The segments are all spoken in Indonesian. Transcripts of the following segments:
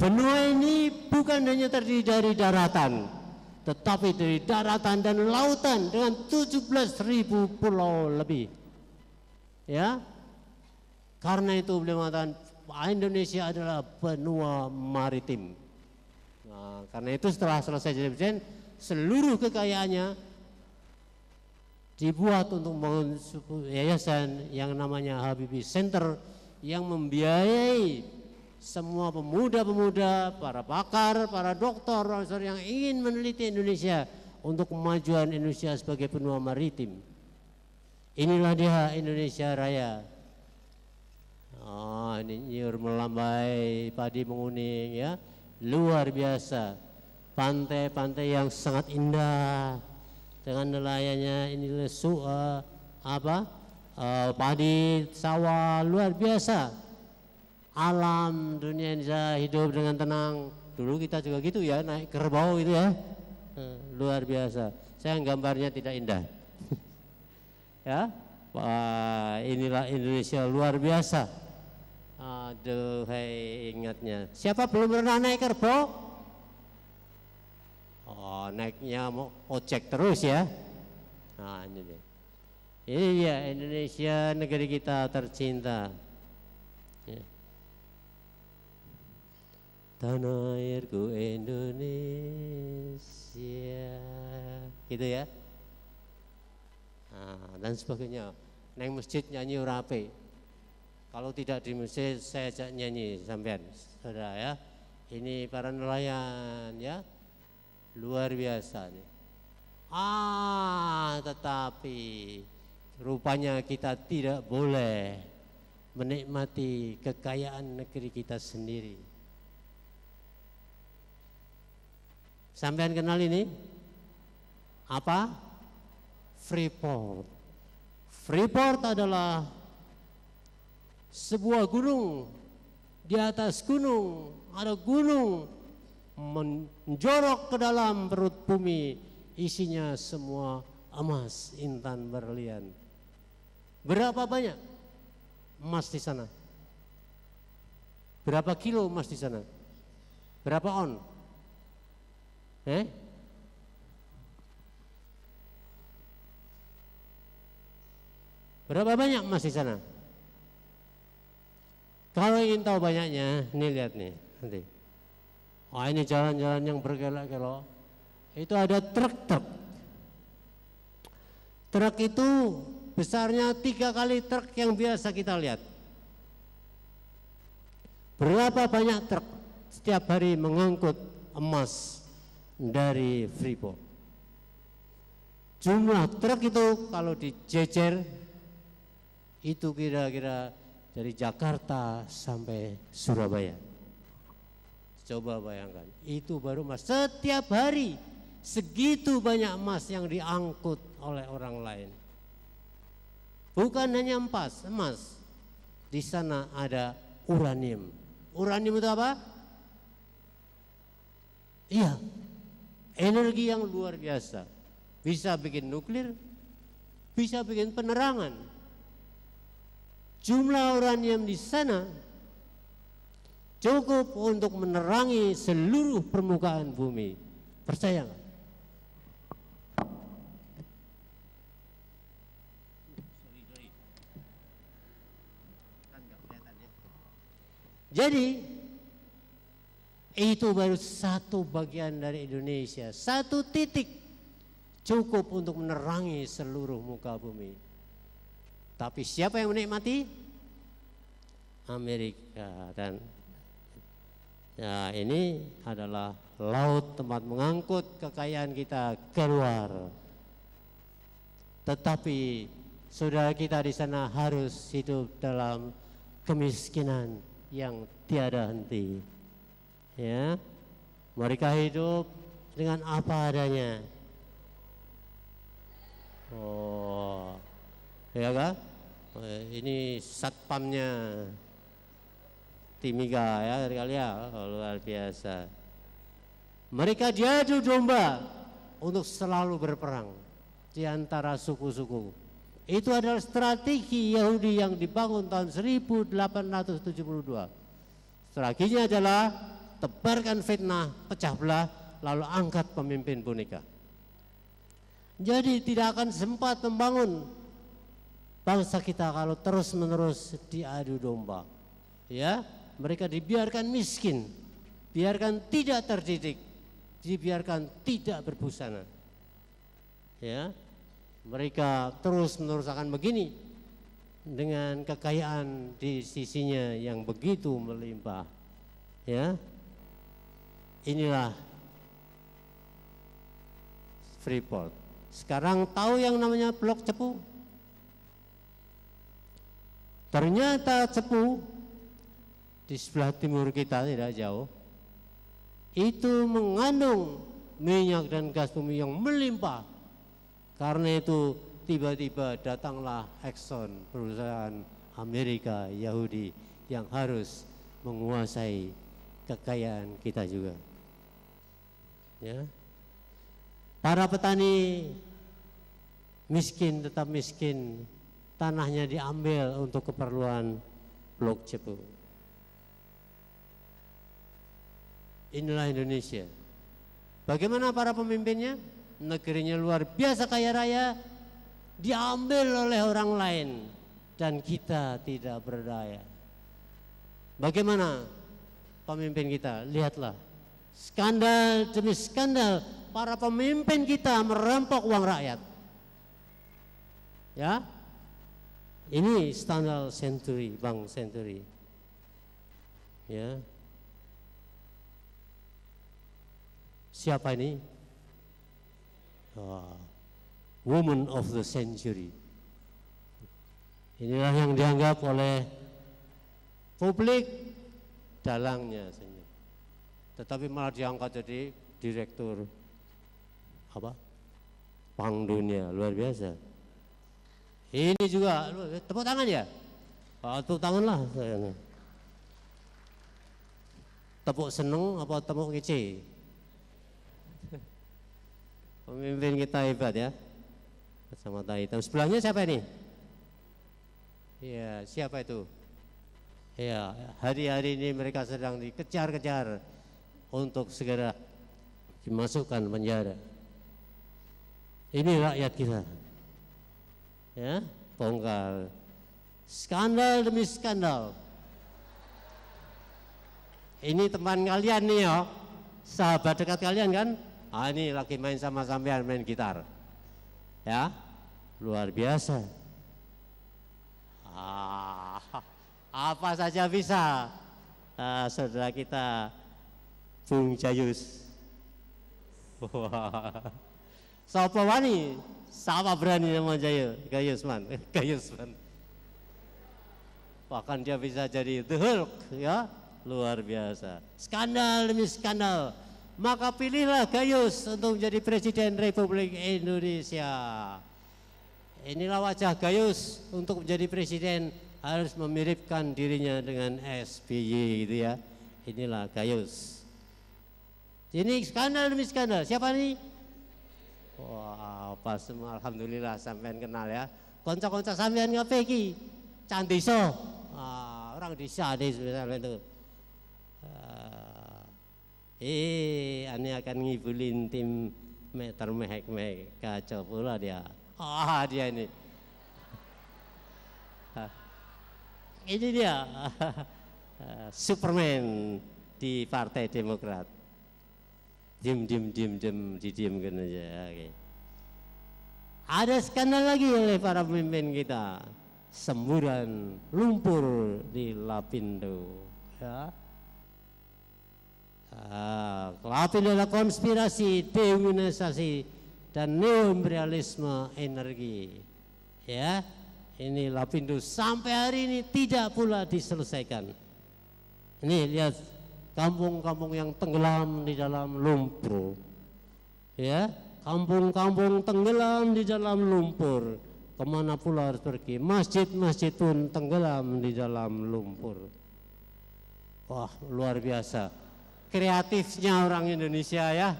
Benua ini bukan hanya terdiri dari daratan, tetapi dari daratan dan lautan dengan 17.000 pulau lebih. Ya, karena itu beliau mengatakan Indonesia adalah benua maritim. Nah, karena itu setelah selesai jadi presiden, seluruh kekayaannya dibuat untuk membangun yayasan yang namanya Habibie Center yang membiayai semua pemuda-pemuda, para pakar, para doktor, yang ingin meneliti Indonesia untuk kemajuan Indonesia sebagai benua maritim. Inilah dia Indonesia Raya. Oh, ini nyur melambai, padi menguning, ya, luar biasa. Pantai-pantai yang sangat indah dengan nelayannya ini padi sawah luar biasa. Alam dunia Indonesia hidup dengan tenang. Dulu kita juga gitu ya, naik kerbau itu ya, luar biasa. Saya gambarnya tidak indah. Ya, wah, inilah Indonesia luar biasa. Aduh, ingatnya. Siapa belum pernah naik kerbau? Oh, naiknya mau ojek terus ya. Nah, ini deh. Ini dia Indonesia, negeri kita tercinta. Ya. Tanah airku Indonesia, gitu ya. Nah, dan sebagainya. Neng masjid nyanyi urape. Kalau tidak di masjid saya ajak nyanyi sampean, saudara ya. Ini para nelayan ya, luar biasa nih. Tetapi rupanya kita tidak boleh menikmati kekayaan negeri kita sendiri. Sampean kenal ini? Apa? Freeport. Freeport adalah sebuah gunung. Di atas gunung ada gunung menjorok ke dalam perut bumi, isinya semua emas, intan, berlian. Berapa banyak emas di sana? Berapa kilo emas di sana? Berapa on? Berapa banyak emas di sana? Kalau ingin tahu banyaknya, nih lihat nih nanti. Wah, ini jalan-jalan yang berkelok-kelok. Itu ada truk-truk. Truk itu besarnya 3 kali truk yang biasa kita lihat. Berapa banyak truk setiap hari mengangkut emas dari Freeport? Jumlah truk itu kalau dijejer itu kira-kira dari Jakarta sampai Surabaya. Coba bayangkan, itu baru emas. Setiap hari segitu banyak emas yang diangkut oleh orang lain. Bukan hanya emas. Di sana ada uranium. Uranium itu apa? Iya, energi yang luar biasa. Bisa bikin nuklir, bisa bikin penerangan. Jumlah uranium di sana cukup untuk menerangi seluruh permukaan bumi. Percaya nggak? Jadi itu baru satu bagian dari Indonesia, satu titik cukup untuk menerangi seluruh muka bumi. Tapi siapa yang menikmati? Amerika. Dan ya, ini adalah laut tempat mengangkut kekayaan kita keluar. Tetapi saudara kita di sana harus hidup dalam kemiskinan yang tiada henti. Ya, mereka hidup dengan apa adanya. Oh, ya kan? Ini satpamnya Timiga ya kali ya, luar biasa. Mereka diadu domba untuk selalu berperang di antara suku-suku. Itu adalah strategi Yahudi yang dibangun tahun 1872. Strateginya adalah tebarkan fitnah, pecah belah, lalu angkat pemimpin boneka. Jadi tidak akan sempat membangun bangsa kita kalau terus-menerus diadu domba. Ya, mereka dibiarkan miskin, biarkan tidak terdidik, dibiarkan tidak berbusana. Ya, mereka terus-menerus akan begini dengan kekayaan di sisinya yang begitu melimpah. Ya, inilah Freeport. Sekarang tahu yang namanya Blok Cepu? Ternyata Cepu di sebelah timur kita tidak jauh itu mengandung minyak dan gas bumi yang melimpah. Karena itu tiba-tiba datanglah Exxon, perusahaan Amerika Yahudi yang harus menguasai kekayaan kita juga. Ya. Para petani miskin tetap miskin, tanahnya diambil untuk keperluan Blok Cepu. Inilah Indonesia. Bagaimana para pemimpinnya? Negerinya luar biasa kaya raya, diambil oleh orang lain dan kita tidak berdaya. Bagaimana pemimpin kita? Lihatlah, skandal demi skandal, para pemimpin kita merampok uang rakyat. Ya, ini skandal Century, Bank Century. Ya, siapa ini? Woman of the Century. Inilah yang dianggap oleh publik dalangnya saja, tetapi malah diangkat jadi direktur Bank Dunia, luar biasa. Ini juga tepuk tangan ya, tepuk tangan lah. Tepuk seneng apa tepuk ngece? Pemimpin kita hebat ya, kacamata hitam. Sebelahnya siapa ini? Ya, siapa itu? Ya, hari-hari ini mereka sedang dikejar-kejar untuk segera dimasukkan penjara. Ini rakyat kita. Ya, bongkar skandal demi skandal. Ini teman kalian nih ya, sahabat dekat kalian kan? Ini lagi main sama sampean, main gitar. Ya, luar biasa. Apa saja bisa. Saudara kita Bung Jayus. Wah. Sapa wani? Sama berani sama Gayusman. Bahkan dia bisa jadi The Hulk, ya, luar biasa. Skandal demi skandal. Maka pilihlah Gayus untuk menjadi Presiden Republik Indonesia. Inilah wajah Gayus untuk menjadi presiden, harus memiripkan dirinya dengan SBY gitu ya. Inilah Gayus. Ini skandal demi skandal. Siapa nih? Wah, pas semua, alhamdulillah sampean kenal ya. Konco-konco sampean ngapain ki? Cantiso. Orang desa deh sebenarnya itu. Ini akan ngibulin tim meter mehek kacau pula dia. Dia ini. Ini dia. Superman di Partai Demokrat. Didiamkan aja. Okay. Ada skandal lagi oleh para pemimpin kita, semburan lumpur di Lapindo. Ya. Lapindo adalah konspirasi, demonisasi dan neoimperialisme energi. Ya, ini Lapindo sampai hari ini tidak pula diselesaikan. Ini lihat. Kampung-kampung yang tenggelam di dalam lumpur, ya, kampung-kampung tenggelam di dalam lumpur. Kemana pula harus pergi? Masjid-masjid pun tenggelam di dalam lumpur. Wah, luar biasa. Kreatifnya orang Indonesia ya.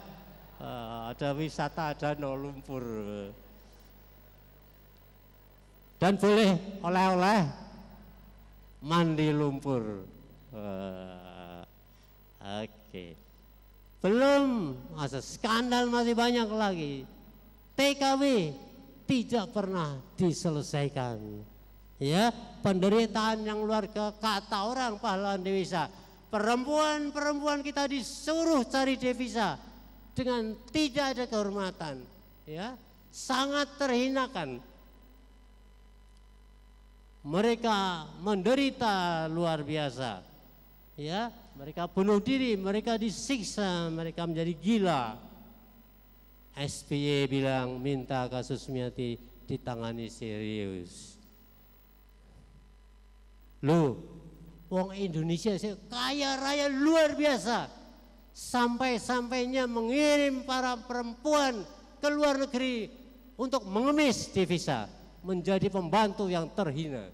Ada wisata, ada no lumpur. Dan boleh oleh-oleh mandi lumpur. Oke. Oke. Belum, masa skandal masih banyak lagi. TKW tidak pernah diselesaikan. Ya, penderitaan yang luar biasa, kata orang pahlawan devisa. Perempuan-perempuan kita disuruh cari devisa dengan tidak ada kehormatan. Ya, sangat terhinakan. Mereka menderita luar biasa. Ya, mereka bunuh diri, mereka disiksa, mereka menjadi gila. SBY bilang minta kasus Sumiati ditangani serius. Loh, wong Indonesia sih kaya raya luar biasa. Sampai-sampainya mengirim para perempuan ke luar negeri untuk mengemis devisa, menjadi pembantu yang terhina.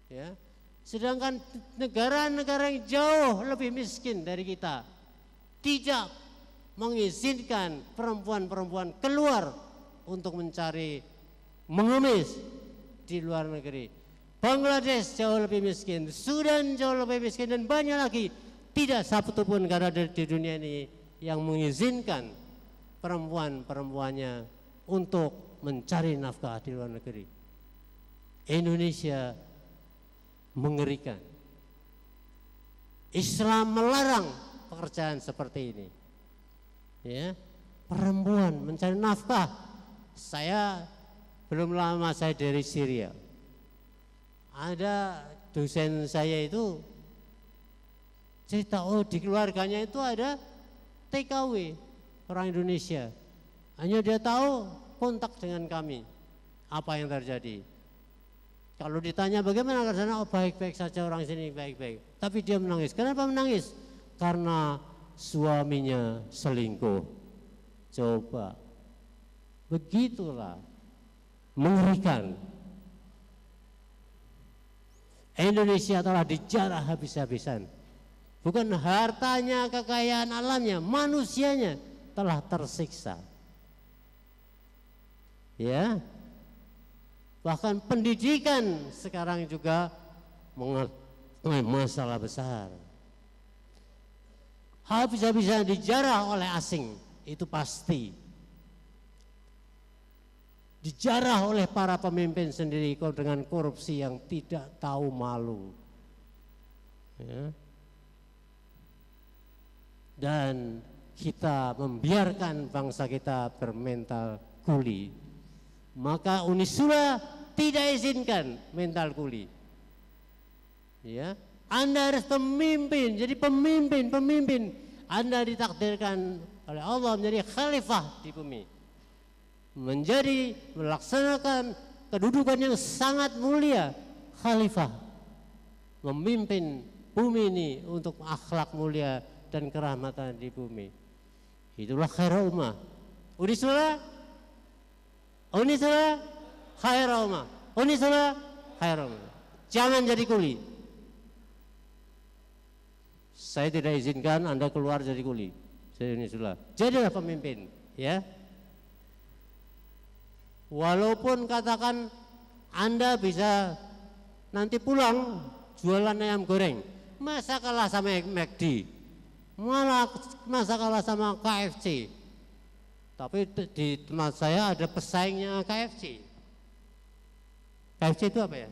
Ya. Sedangkan negara-negara yang jauh lebih miskin dari kita tidak mengizinkan perempuan-perempuan keluar untuk mencari mengemis di luar negeri. Bangladesh jauh lebih miskin, Sudan jauh lebih miskin, dan banyak lagi. Tidak satu pun negara di dunia ini yang mengizinkan perempuan-perempuannya untuk mencari nafkah di luar negeri. Indonesia mengerikan. Islam melarang pekerjaan seperti ini. Ya, perempuan mencari nafkah. Saya belum lama saya dari Syria. Ada dosen saya itu cerita, oh di keluarganya itu ada TKW orang Indonesia. Hanya dia tahu kontak dengan kami. Apa yang terjadi? Kalau ditanya bagaimana ke sana, oh baik-baik saja orang sini, baik-baik. Tapi dia menangis. Kenapa menangis? Karena suaminya selingkuh. Coba, begitulah mengerikan. Indonesia telah dijarah habis-habisan. Bukan hartanya, kekayaan alamnya, manusianya telah tersiksa. Ya, bahkan pendidikan sekarang juga mengalami masalah besar. Habis-habisan dijarah oleh asing, itu pasti. Dijarah oleh para pemimpin sendiri dengan korupsi yang tidak tahu malu. Ya. Dan kita membiarkan bangsa kita bermental kuli, maka Unisura tidak izinkan mental kuli. Ya, Anda harus pemimpin, jadi pemimpin. Anda ditakdirkan oleh Allah menjadi khalifah di bumi, menjadi melaksanakan kedudukan yang sangat mulia, khalifah, memimpin bumi ini untuk akhlak mulia dan kerahmatan di bumi. Itulah khairul ummah. Unisura khairul ummah. Unisura khairul ummah. Jangan jadi kuli. Saya tidak izinkan Anda keluar jadi kuli. Saya Unisura. Jadilah pemimpin, ya. Walaupun katakan Anda bisa nanti pulang jualan ayam goreng, masa kalah sama McD? Masa kalah sama KFC? Tapi di tempat saya ada pesaingnya KFC. KFC itu apa ya?